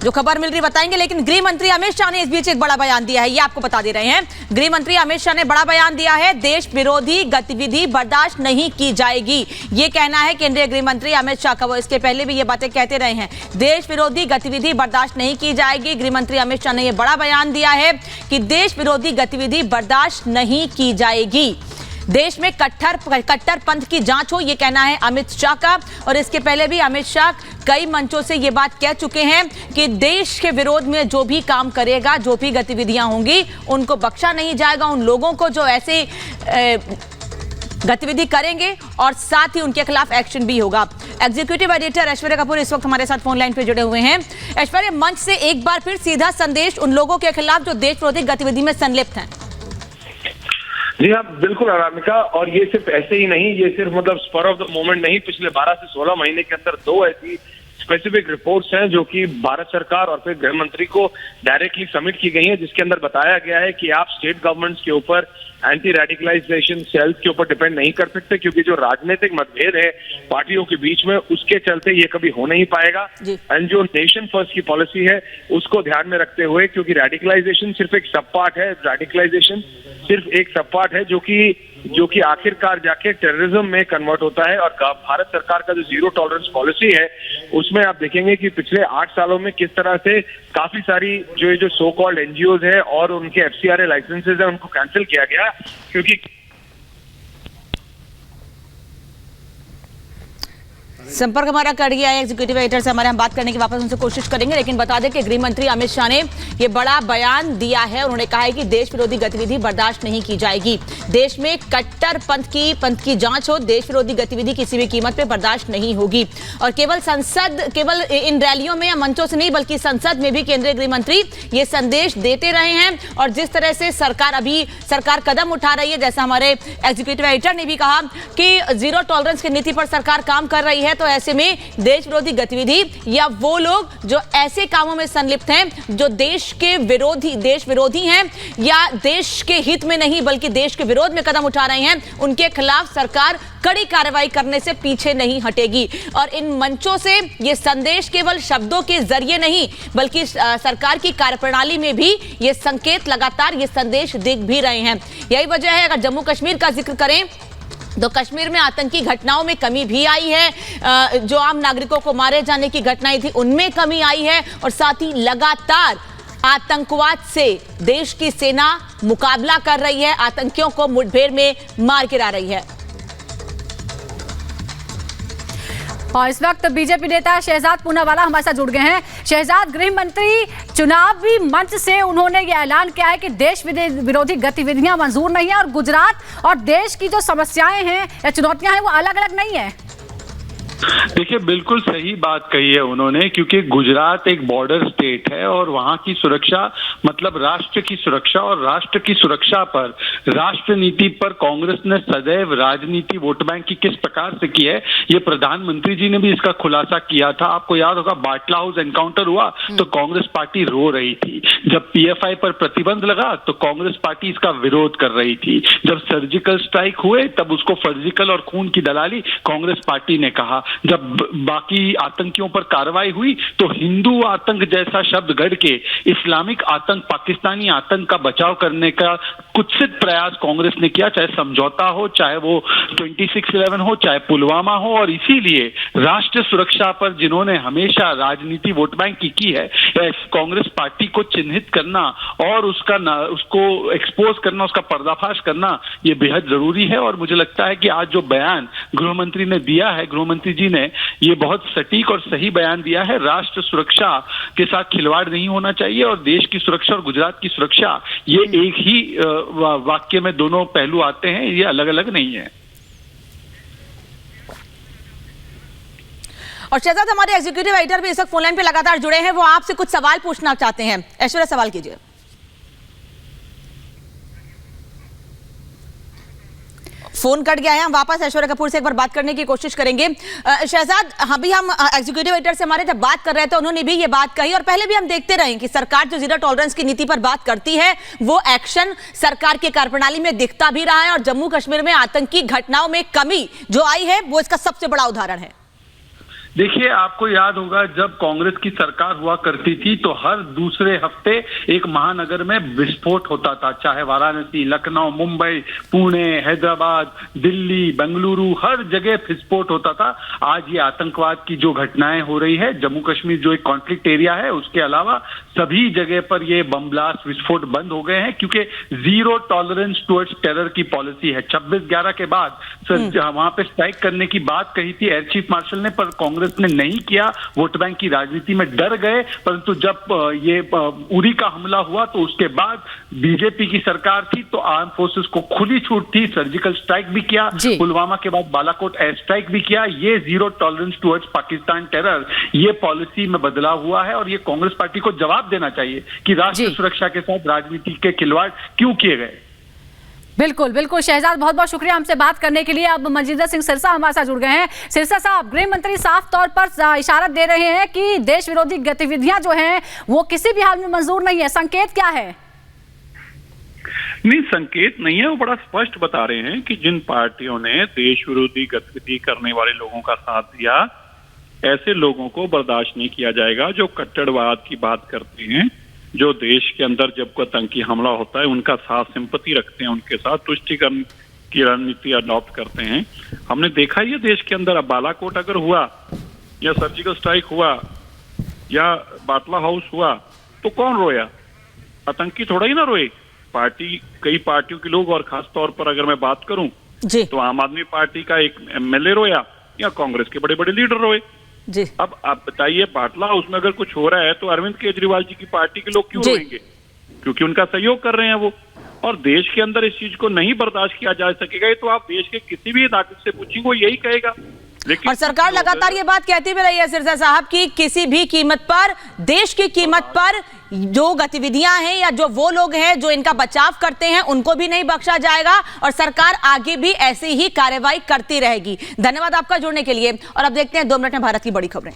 जो खबर मिल रही बताएंगे, लेकिन गृह मंत्री अमित शाह ने इस बीच एक बड़ा बयान दिया है, ये आपको बता दे रहे हैं। गृह मंत्री अमित शाह ने बड़ा बयान दिया है, देश विरोधी गतिविधि बर्दाश्त नहीं की जाएगी, ये कहना है केंद्रीय गृह मंत्री अमित शाह का। वो इसके पहले भी ये बातें कहते रहे हैं, देश विरोधी गतिविधि बर्दाश्त नहीं की जाएगी। गृह मंत्री अमित शाह ने यह बड़ा बयान दिया है कि देश विरोधी गतिविधि बर्दाश्त नहीं की जाएगी, देश में कट्टरपंथ की जांच हो, यह कहना है अमित शाह का। और इसके पहले भी अमित शाह कई मंचों से यह बात कह चुके हैं कि देश के विरोध में जो भी काम करेगा, जो भी गतिविधियां होंगी, उनको बख्शा नहीं जाएगा। उन लोगों को जो ऐसे गतिविधि करेंगे और साथ ही उनके खिलाफ एक्शन भी होगा। एग्जीक्यूटिव एडिटर ऐश्वर्या कपूर इस वक्त हमारे साथ फोन लाइन पे जुड़े हुए हैं। ऐश्वर्या, मंच से एक बार फिर सीधा संदेश उन लोगों के खिलाफ जो देश विरोधी गतिविधि में संलिप्त हैं। जी हाँ, बिल्कुल अनामिका, और ये सिर्फ ऐसे ही नहीं, ये सिर्फ मतलब स्पर ऑफ द मोमेंट नहीं, पिछले 12 से 16 महीने के अंदर 2 ऐसी स्पेसिफिक रिपोर्ट्स हैं जो कि भारत सरकार और फिर गृह मंत्री को डायरेक्टली सबमिट की गई हैं, जिसके अंदर बताया गया है कि आप स्टेट गवर्नमेंट्स के ऊपर एंटी रेडिकलाइजेशन सेल्स के ऊपर डिपेंड नहीं कर सकते, क्योंकि जो राजनीतिक मतभेद है पार्टियों के बीच में, उसके चलते ये कभी हो नहीं पाएगा। एंड जो नेशन फर्स्ट की पॉलिसी है उसको ध्यान में रखते हुए, क्योंकि रेडिकलाइजेशन सिर्फ एक सब पार्ट है, रेडिकलाइजेशन सिर्फ एक सब पार्ट है जो कि आखिरकार जाके टेररिज्म में कन्वर्ट होता है। और भारत सरकार का जो जीरो टॉलरेंस पॉलिसी है, उसमें आप देखेंगे कि पिछले 8 सालों में किस तरह से काफी सारी जो सो कॉल्ड एनजीओज है और उनके FCRA लाइसेंसेज है, उनको कैंसिल किया गया, क्योंकि संपर्क हमारा कर गया है एग्जीक्यूटिव एडिटर से, हमारे हम बात करने की वापस उनसे कोशिश करेंगे, लेकिन बता दें कि गृह मंत्री अमित शाह ने ये बड़ा बयान दिया है। उन्होंने कहा है कि देश विरोधी गतिविधि बर्दाश्त नहीं की जाएगी, देश में कट्टरपंथ की जांच हो, देश विरोधी गतिविधि किसी भी कीमत पे बर्दाश्त नहीं होगी। और केवल इन रैलियों में या मंचों से नहीं, बल्कि संसद में भी केंद्रीय गृह मंत्री ये संदेश देते रहे हैं। और जिस तरह से सरकार कदम उठा रही है, जैसा हमारे एग्जीक्यूटिव एडिटर ने भी कहा कि जीरो टॉलरेंस की नीति पर सरकार काम कर रही है, तो ऐसे में देश विरोधी गतिविधि या वो लोग जो ऐसे कामों में संलिप्त हैं जो देश विरोधी हैं या देश के हित में नहीं बल्कि देश के विरोध में कदम उठा रहे हैं, उनके खिलाफ सरकार कड़ी कार्रवाई करने से पीछे नहीं हटेगी। और इन मंचों से ये संदेश केवल शब्दों के जरिए नहीं, बल्कि सरकार की कार्यप्रणाली में भी ये संकेत लगातार ये संदेश दिख भी रहे हैं। यही वजह है, अगर जम्मू कश्मीर का जिक्र करें तो कश्मीर में आतंकी घटनाओं में कमी भी आई है, जो आम नागरिकों को मारे जाने की घटनाएं थी उनमें कमी आई है, और साथ ही लगातार आतंकवाद से देश की सेना मुकाबला कर रही है, आतंकियों को मुठभेड़ में मार गिरा रही है। और इस वक्त बीजेपी नेता शहजाद पूनावाला हमारे साथ जुड़ गए हैं। शहजाद, गृह मंत्री चुनावी मंच से उन्होंने ये ऐलान किया है कि देश विरोधी गतिविधियां मंजूर नहीं है, और गुजरात और देश की जो समस्याएं हैं या चुनौतियां हैं वो अलग अलग नहीं है। देखिए, बिल्कुल सही बात कही है उन्होंने, क्योंकि गुजरात एक बॉर्डर स्टेट है और वहां की सुरक्षा मतलब राष्ट्र की सुरक्षा, और राष्ट्र की सुरक्षा पर, राष्ट्र नीति पर कांग्रेस ने सदैव राजनीति वोट बैंक की किस प्रकार से की है, ये प्रधानमंत्री जी ने भी इसका खुलासा किया था। आपको याद होगा, बाटला हाउस एनकाउंटर हुआ तो कांग्रेस पार्टी रो रही थी, जब PFI पर प्रतिबंध लगा तो कांग्रेस पार्टी इसका विरोध कर रही थी, जब सर्जिकल स्ट्राइक हुए तब उसको सर्जिकल और खून की दलाली कांग्रेस पार्टी ने कहा, जब बाकी आतंकियों पर कार्रवाई हुई तो हिंदू आतंक जैसा शब्द गढ़ के इस्लामिक आतंक, पाकिस्तानी आतंक का बचाव करने का कुत्सित प्रयास कांग्रेस ने किया, चाहे समझौता हो, चाहे वो 26/11 हो, चाहे पुलवामा हो। और इसीलिए राष्ट्र सुरक्षा पर जिन्होंने हमेशा राजनीति वोट बैंक की है, कांग्रेस पार्टी को चिन्हित करना और उसको एक्सपोज करना, उसका पर्दाफाश करना, ये बेहद जरूरी है। और मुझे लगता है कि आज जो बयान गृह मंत्री ने दिया है, गृह मंत्री जी ने ये बहुत सटीक और सही बयान दिया है। राष्ट्र सुरक्षा के साथ खिलवाड़ नहीं होना चाहिए, और देश की सुरक्षा और गुजरात की सुरक्षा, ये एक ही वाक्य में दोनों पहलू आते हैं, ये अलग अलग नहीं है। और शहजाद, हमारे एग्जीक्यूटिव एडिटर भी इस वक्त फोन लाइन पे लगातार जुड़े हैं, वो आपसे कुछ सवाल पूछना चाहते हैं। ऐश्वर्या, सवाल कीजिए। फोन कट गया है, हम वापस ऐश्वर्या कपूर से एक बार बात करने की कोशिश करेंगे। शहजाद, अभी हम एग्जीक्यूटिव एडिटर से हमारे जब बात कर रहे थे, उन्होंने भी ये बात कही, और पहले भी हम देखते रहे कि सरकार जो जीरो टॉलरेंस की नीति पर बात करती है, वो एक्शन सरकार की कार्यप्रणाली में दिखता भी रहा है। और जम्मू कश्मीर में आतंकी घटनाओं में कमी जो आई है, वो इसका सबसे बड़ा उदाहरण है। देखिए, आपको याद होगा जब कांग्रेस की सरकार हुआ करती थी तो हर दूसरे हफ्ते एक महानगर में विस्फोट होता था, चाहे वाराणसी, लखनऊ, मुंबई, पुणे, हैदराबाद, दिल्ली, बेंगलुरु, हर जगह विस्फोट होता था। आज ये आतंकवाद की जो घटनाएं हो रही है, जम्मू कश्मीर जो एक कॉन्फ्लिक्ट एरिया है उसके अलावा सभी जगह पर ये बम ब्लास्ट, विस्फोट बंद हो गए हैं, क्योंकि जीरो टॉलरेंस टुवर्ड्स टेरर की पॉलिसी है। 26/11 के बाद वहां पे स्ट्राइक करने की बात कही थी एयर चीफ मार्शल ने, पर कांग्रेस ने नहीं किया। वोट बैंक की राजनीति में डर गए। परंतु जब ये उरी का हमला हुआ तो उसके बाद बीजेपी की सरकार थी तो आर्म फोर्सेस को खुली छूट थी, सर्जिकल स्ट्राइक भी किया, पुलवामा के बाद बालाकोट एयर स्ट्राइक भी किया। ये zero tolerance towards Pakistan terror, ये पॉलिसी में बदलाव हुआ है और ये कांग्रेस पार्टी को जवाब देना चाहिए कि राष्ट्रीय सुरक्षा के साथ राजनीति के खिलवाड़ क्यों किए गए। बिल्कुल बिल्कुल शहजाद, बहुत बहुत शुक्रिया हमसे बात करने के लिए। अब मनजिंदर सिंह सिरसा हमारे साथ जुड़ गए हैं। सिरसा साहब, गृह मंत्री साफ तौर पर इशारा दे रहे हैं कि देश विरोधी गतिविधियां जो हैं वो किसी भी हाल में मंजूर नहीं है। संकेत क्या है? नहीं, संकेत नहीं है, वो बड़ा स्पष्ट बता रहे हैं कि जिन पार्टियों ने देश विरोधी गतिविधि करने वाले लोगों का साथ दिया, ऐसे लोगों को बर्दाश्त नहीं किया जाएगा। जो कट्टरवाद की बात करते हैं, जो देश के अंदर जब कोई आतंकी हमला होता है उनका साथ सिंपैथी रखते हैं, उनके साथ तुष्टीकरण की रणनीति अडॉप्ट करते हैं। हमने देखा ही है देश के अंदर, अब बालाकोट अगर हुआ या सर्जिकल स्ट्राइक हुआ या बाटला हाउस हुआ तो कौन रोया? आतंकी थोड़ा ही ना रोए, कई पार्टियों के लोग। और खास तौर पर अगर मैं बात करूं तो आम आदमी पार्टी का एक एमएलए रोया या कांग्रेस के बड़े बड़े लीडर रोए जी। अब आप बताइए, बाटला हाउस में अगर कुछ हो रहा है तो अरविंद केजरीवाल जी की पार्टी के लोग क्यों रोएंगे? क्योंकि उनका सहयोग कर रहे हैं वो। और देश के अंदर इस चीज को नहीं बर्दाश्त किया जा सकेगा। तो आप देश के किसी भी नागरिक से पूछिए, वो यही कहेगा। लेकिन और सरकार लगातार ये बात कहती भी रही है सिरसा साहब की किसी भी कीमत पर, देश की कीमत पर जो गतिविधियां हैं या जो वो लोग हैं जो इनका बचाव करते हैं उनको भी नहीं बख्शा जाएगा और सरकार आगे भी ऐसी ही कार्रवाई करती रहेगी। धन्यवाद आपका जुड़ने के लिए। और अब देखते हैं 2 मिनट में भारत की बड़ी खबरें।